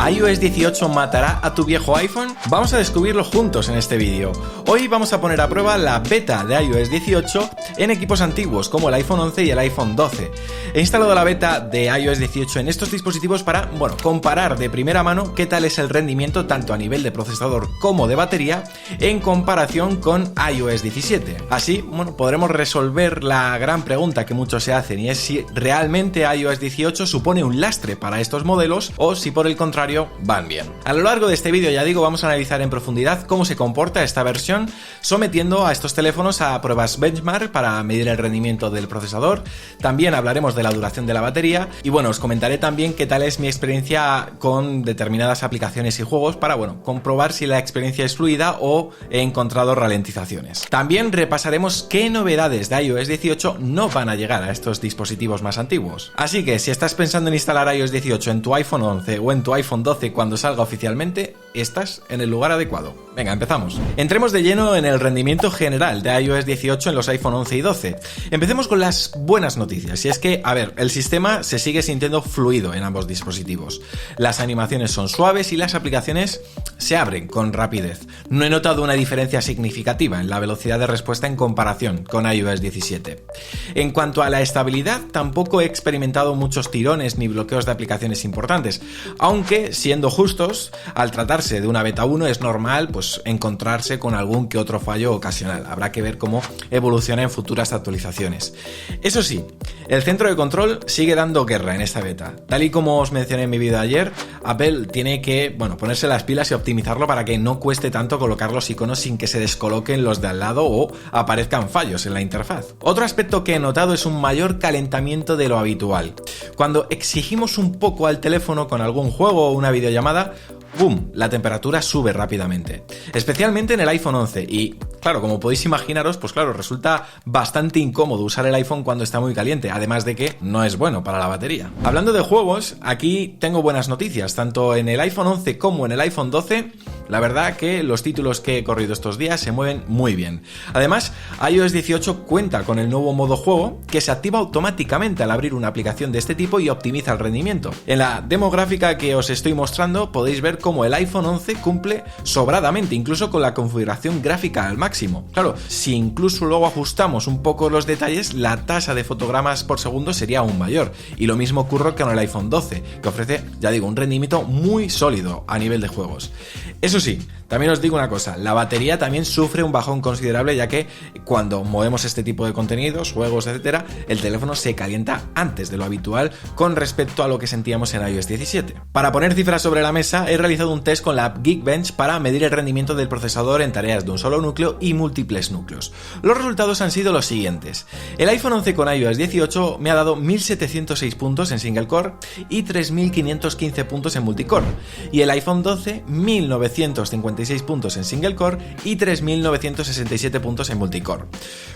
¿iOS 18 matará a tu viejo iPhone? Vamos a descubrirlo juntos en este vídeo. Hoy vamos a poner a prueba la beta de iOS 18 en equipos antiguos como el iPhone 11 y el iPhone 12. He instalado la beta de iOS 18 en estos dispositivos para, comparar de primera mano qué tal es el rendimiento tanto a nivel de procesador como de batería en comparación con iOS 17. Así, podremos resolver la gran pregunta que muchos se hacen, y es si realmente iOS 18 supone un lastre para estos modelos o si por el contrario van bien. A lo largo de este vídeo, ya digo, vamos a analizar en profundidad cómo se comporta esta versión, sometiendo a estos teléfonos a pruebas benchmark para medir el rendimiento del procesador. También hablaremos de la duración de la batería y os comentaré también qué tal es mi experiencia con determinadas aplicaciones y juegos para, comprobar si la experiencia es fluida o he encontrado ralentizaciones. También repasaremos qué novedades de iOS 18 no van a llegar a estos dispositivos más antiguos. Así que si estás pensando en instalar iOS 18 en tu iPhone 11 o en tu iPhone 12 cuando salga oficialmente, estás en el lugar adecuado. Venga, empezamos. Entremos de lleno en el rendimiento general de iOS 18 en los iPhone 11 y 12. Empecemos con las buenas noticias, y es que, el sistema se sigue sintiendo fluido en ambos dispositivos. Las animaciones son suaves y las aplicaciones se abren con rapidez. No he notado una diferencia significativa en la velocidad de respuesta en comparación con iOS 17. En cuanto a la estabilidad, tampoco he experimentado muchos tirones ni bloqueos de aplicaciones importantes, aunque, siendo justos, al tratarse de una beta 1 es normal encontrarse con algún que otro fallo ocasional. Habrá que ver cómo evoluciona en futuras actualizaciones. Eso sí, el centro de control sigue dando guerra en esta beta. Tal y como os mencioné en mi vídeo de ayer, Apple tiene que ponerse las pilas y optimizarlo para que no cueste tanto colocar los iconos sin que se descoloquen los de al lado o aparezcan fallos en la interfaz. Otro aspecto que he notado es un mayor calentamiento de lo habitual. Cuando exigimos un poco al teléfono con algún juego o una videollamada, ¡boom!, la temperatura sube rápidamente, especialmente en el iPhone 11 y, como podéis imaginaros, resulta bastante incómodo usar el iPhone cuando está muy caliente, además de que no es bueno para la batería. Hablando de juegos, aquí tengo buenas noticias, tanto en el iPhone 11 como en el iPhone 12, la verdad que los títulos que he corrido estos días se mueven muy bien. Además, iOS 18 cuenta con el nuevo modo juego que se activa automáticamente al abrir una aplicación de este tipo y optimiza el rendimiento. En la demográfica que os estoy mostrando podéis ver cómo el iPhone 11 cumple sobradamente, incluso con la configuración gráfica al máximo. Claro, si incluso luego ajustamos un poco los detalles, la tasa de fotogramas por segundo sería aún mayor. Y lo mismo ocurre con el iPhone 12, que ofrece, un rendimiento muy sólido a nivel de juegos. Eso sí, también os digo una cosa, la batería también sufre un bajón considerable, ya que cuando movemos este tipo de contenidos, juegos, etcétera, el teléfono se calienta antes de lo habitual con respecto a lo que sentíamos en iOS 17. Para poner cifras sobre la mesa, he realizado un test con la app Geekbench para medir el rendimiento del procesador en tareas de un solo núcleo y múltiples núcleos. Los resultados han sido los siguientes. El iPhone 11 con iOS 18 me ha dado 1706 puntos en single core y 3515 puntos en multicore, y el iPhone 12 1956 puntos en single core y 3967 puntos en multicore.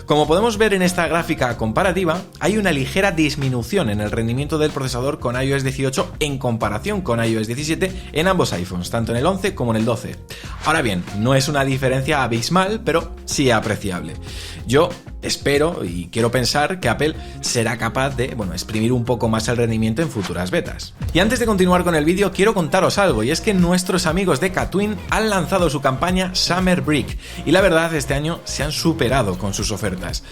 Como podemos ver en esta gráfica comparativa, hay una ligera disminución en el rendimiento del procesador con iOS 18 en comparación con iOS 17 en ambos iPhones, tanto en el 11 como en el 12. Ahora bien, no es una diferencia abismal, pero sí apreciable. Yo espero y quiero pensar que Apple será capaz de, exprimir un poco más el rendimiento en futuras betas. Y antes de continuar con el vídeo, quiero contaros algo, y es que nuestros amigos de Katwin han lanzado su campaña Summer Break, y la verdad este año se han superado con sus ofertas.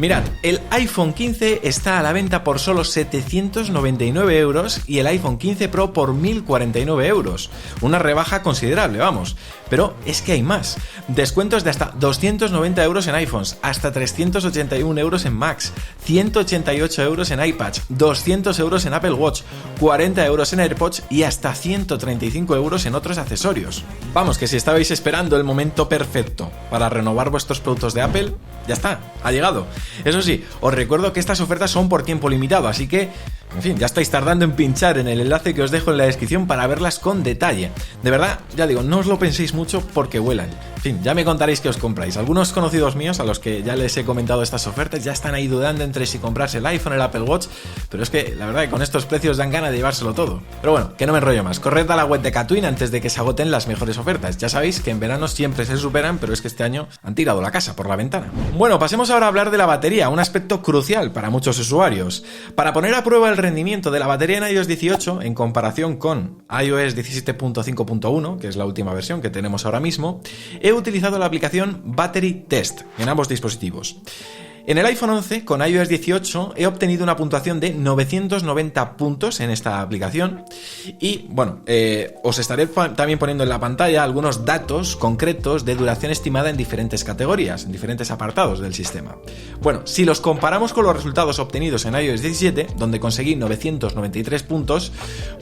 Mirad, el iPhone 15 está a la venta por solo 799 euros y el iPhone 15 Pro por 1049 euros. Una rebaja considerable, vamos. Pero es que hay más. Descuentos de hasta 290 euros en iPhones, hasta 381 euros en Macs, 188 euros en iPads, 200 euros en Apple Watch, 40 euros en AirPods y hasta 135 euros en otros accesorios. Vamos, que si estabais esperando el momento perfecto para renovar vuestros productos de Apple, ya está, ha llegado. Eso sí, os recuerdo que estas ofertas son por tiempo limitado, así que, ya estáis tardando en pinchar en el enlace que os dejo en la descripción para verlas con detalle. De verdad, ya digo, no os lo penséis mucho porque vuelan. Ya me contaréis qué os compráis. Algunos conocidos míos, a los que ya les he comentado estas ofertas, ya están ahí dudando entre si comprarse el iPhone o el Apple Watch, pero es que, la verdad, que con estos precios dan ganas de llevárselo todo. Pero que no me enrollo más. Corred a la web de Katwin antes de que se agoten las mejores ofertas. Ya sabéis que en verano siempre se superan, pero es que este año han tirado la casa por la ventana. Pasemos ahora a hablar de la batería, un aspecto crucial para muchos usuarios. Para poner a prueba el rendimiento de la batería en iOS 18 en comparación con iOS 17.5.1, que es la última versión que tenemos ahora mismo, he utilizado la aplicación Battery Test en ambos dispositivos. En el iPhone 11 con iOS 18 he obtenido una puntuación de 990 puntos en esta aplicación y bueno, os estaré también poniendo en la pantalla algunos datos concretos de duración estimada en diferentes categorías, en diferentes apartados del sistema. Bueno, si los comparamos con los resultados obtenidos en iOS 17, donde conseguí 993 puntos,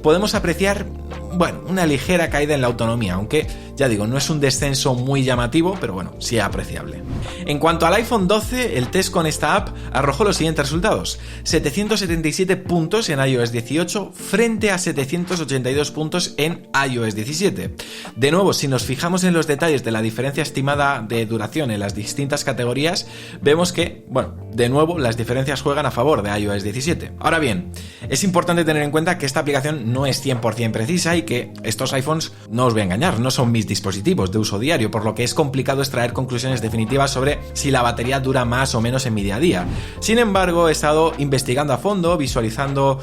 podemos apreciar, bueno, una ligera caída en la autonomía, aunque ya digo, no es un descenso muy llamativo, pero bueno, sí es apreciable. En cuanto al iPhone 12, el test con esta app arrojó los siguientes resultados: 777 puntos en iOS 18 frente a 782 puntos en iOS 17. De nuevo, si nos fijamos en los detalles de la diferencia estimada de duración en las distintas categorías, vemos que, bueno, de nuevo las diferencias juegan a favor de iOS 17. Ahora bien, es importante tener en cuenta que esta aplicación no es 100% precisa y que estos iPhones, no os voy a engañar, no son mis dispositivos de uso diario, por lo que es complicado extraer conclusiones definitivas sobre si la batería dura más o menos en mi día a día. Sin embargo, he estado investigando a fondo, visualizando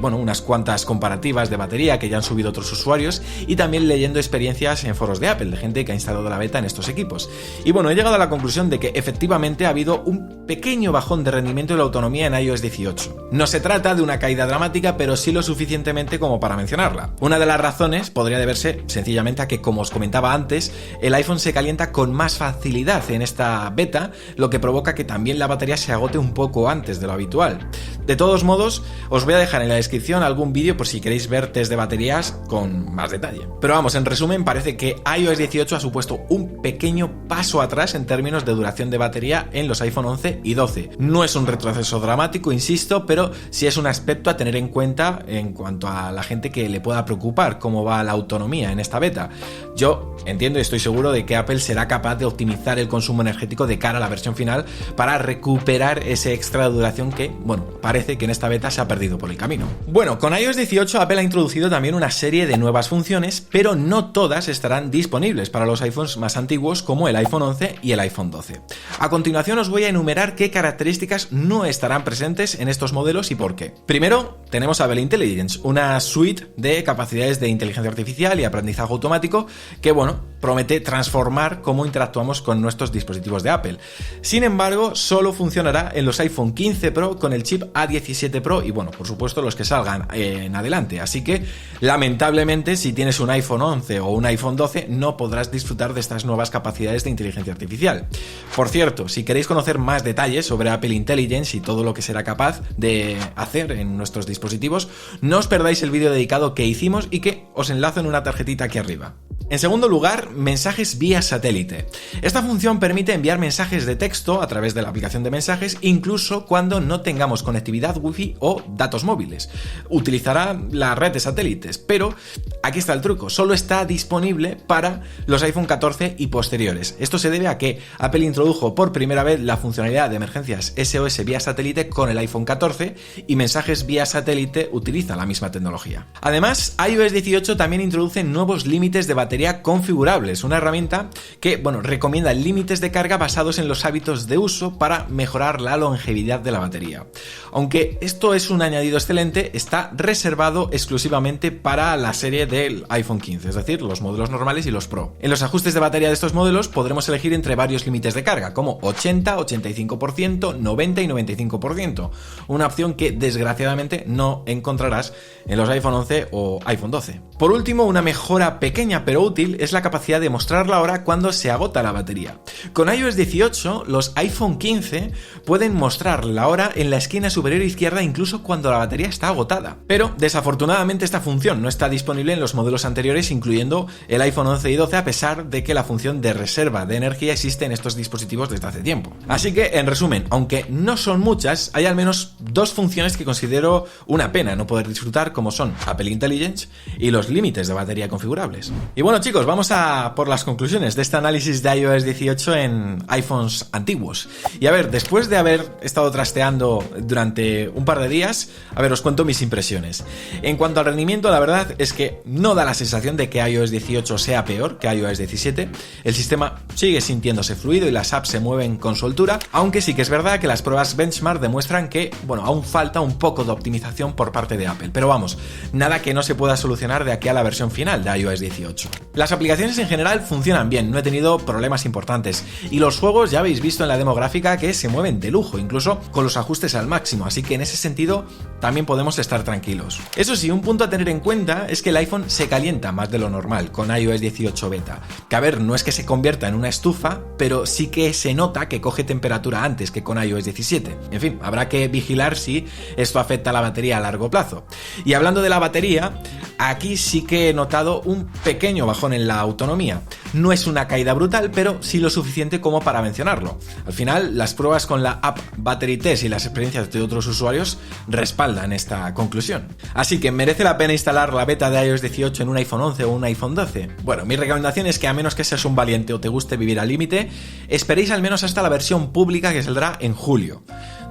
unas cuantas comparativas de batería que ya han subido otros usuarios y también leyendo experiencias en foros de Apple de gente que ha instalado la beta en estos equipos. Y bueno, he llegado a la conclusión de que efectivamente ha habido un pequeño bajón de rendimiento y la autonomía en iOS 18. No se trata de una caída dramática, pero sí lo suficientemente como para mencionarla. Una de las razones podría deberse sencillamente a que, como os comentaba antes, el iPhone se calienta con más facilidad en esta beta, lo que provoca que también la batería se agote un poco antes de lo habitual. De todos modos, os voy a dejar en la descripción algún vídeo por si queréis ver test de baterías con más detalle. Pero vamos, en resumen, parece que iOS 18 ha supuesto un pequeño paso atrás en términos de duración de batería en los iPhone 11 y 12. No es un retroceso dramático, insisto, pero sí es un aspecto a tener en cuenta en cuanto a la gente que le pueda preocupar cómo va la autonomía en esta beta. Yo entiendo y estoy seguro de que Apple será capaz de optimizar el consumo energético de cara a la versión final para recuperar ese extra de duración que, bueno, parece que en esta beta se ha perdido por el camino. Bueno, con iOS 18 Apple ha introducido también una serie de nuevas funciones, pero no todas estarán disponibles para los iPhones más antiguos como el iPhone 11 y el iPhone 12. A continuación os voy a enumerar qué características no estarán presentes en estos modelos y por qué. Primero, tenemos Apple Intelligence, una suite de capacidades de inteligencia artificial y aprendizaje automático que, bueno, promete transformar cómo interactuamos con nuestros dispositivos de Apple. Sin embargo, solo funcionará en los iPhone 15 Pro con el chip A17 Pro y, bueno, por supuesto los que salgan en adelante. Así que, lamentablemente, si tienes un iPhone 11 o un iPhone 12, no podrás disfrutar de estas nuevas capacidades de inteligencia artificial. Por cierto, si queréis conocer más detalles sobre Apple Intelligence y todo lo que será capaz de hacer en nuestros dispositivos, no os perdáis el vídeo dedicado que hicimos y que os enlazo en una tarjetita aquí arriba. En segundo lugar, mensajes vía satélite. Esta función permite enviar mensajes de texto a través de la aplicación de mensajes incluso cuando no tengamos conectividad Wi-Fi o datos móviles. Utilizará la red de satélites, pero aquí está el truco, solo está disponible para los iPhone 14 y posteriores. Esto se debe a que Apple introdujo por primera vez la funcionalidad de emergencias SOS vía satélite con el iPhone 14 y mensajes vía satélite utiliza la misma tecnología. Además, iOS 18 también introduce nuevos límites de batería configurables, una herramienta que, bueno, recomienda límites de carga basados en los hábitos de uso para mejorar la longevidad de la batería. Aunque esto es un añadido excelente, está reservado exclusivamente para la serie del iPhone 15, es decir, los modelos normales y los Pro. En los ajustes de batería de estos modelos podremos elegir entre varios límites de carga, como 80, 85%, 90 y 95%, una opción que desgraciadamente no encontrarás en los iPhone 11 o iPhone 12. Por último, una mejora pequeña pero útil es la capacidad de mostrar la hora cuando se agota la batería. Con iOS 18, los iPhone 15 pueden mostrar la hora en la esquina superior izquierda incluso cuando la batería está agotada. Pero desafortunadamente esta función no está disponible en los modelos anteriores, incluyendo el iPhone 11 y 12, a pesar de que la función de reserva de energía existe en estos dispositivos desde hace tiempo. Así que, en resumen, aunque no son muchas, hay al menos dos funciones que considero una pena no poder disfrutar, como son Apple Intelligence y los límites de batería configurables. Y bueno, Bueno chicos, vamos a por las conclusiones de este análisis de iOS 18 en iPhones antiguos. Y a ver, después de haber estado trasteando durante un par de días, a ver, os cuento mis impresiones. En cuanto al rendimiento, la verdad es que no da la sensación de que iOS 18 sea peor que iOS 17. El sistema sigue sintiéndose fluido y las apps se mueven con soltura, aunque sí que es verdad que las pruebas benchmark demuestran que, bueno, aún falta un poco de optimización por parte de Apple. Pero vamos, nada que no se pueda solucionar de aquí a la versión final de iOS 18. Las aplicaciones en general funcionan bien, no he tenido problemas importantes. Y los juegos ya habéis visto en la demográfica que se mueven de lujo, incluso con los ajustes al máximo, así que en ese sentido también podemos estar tranquilos. Eso sí, un punto a tener en cuenta es que el iPhone se calienta más de lo normal con iOS 18 beta. Que a ver, no es que se convierta en una estufa, pero sí que se nota que coge temperatura antes que con iOS 17. En fin, habrá que vigilar si esto afecta a la batería a largo plazo. Y hablando de la batería, aquí sí que he notado un pequeño bajón en la autonomía. No es una caída brutal, pero sí lo suficiente como para mencionarlo. Al final, las pruebas con la App Battery Test y las experiencias de otros usuarios respaldan esta conclusión. Así que, ¿merece la pena instalar la beta de iOS 18 en un iPhone 11 o un iPhone 12? Bueno, mi recomendación es que a menos que seas un valiente o te guste vivir al límite, esperéis al menos hasta la versión pública que saldrá en julio.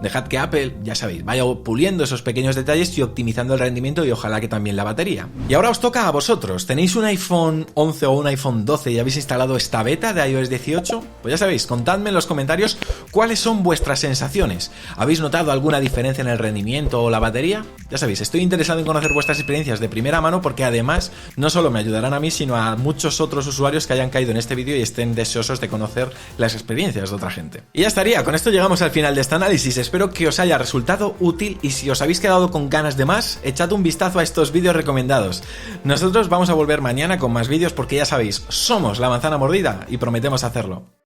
Dejad que Apple, ya sabéis, vaya puliendo esos pequeños detalles y optimizando el rendimiento y ojalá que también la batería. Y ahora os toca a vosotros. ¿Tenéis un iPhone 11 o un iPhone 12 y habéis instalado esta beta de iOS 18? Pues ya sabéis, contadme en los comentarios cuáles son vuestras sensaciones. ¿Habéis notado alguna diferencia en el rendimiento o la batería? Ya sabéis, estoy interesado en conocer vuestras experiencias de primera mano porque además no solo me ayudarán a mí, sino a muchos otros usuarios que hayan caído en este vídeo y estén deseosos de conocer las experiencias de otra gente. Y ya estaría, con esto llegamos al final de este análisis. Espero que os haya resultado útil y si os habéis quedado con ganas de más, echad un vistazo a estos vídeos recomendados. Nosotros vamos a volver mañana con más vídeos porque ya sabéis, somos La Manzana Mordida y prometemos hacerlo.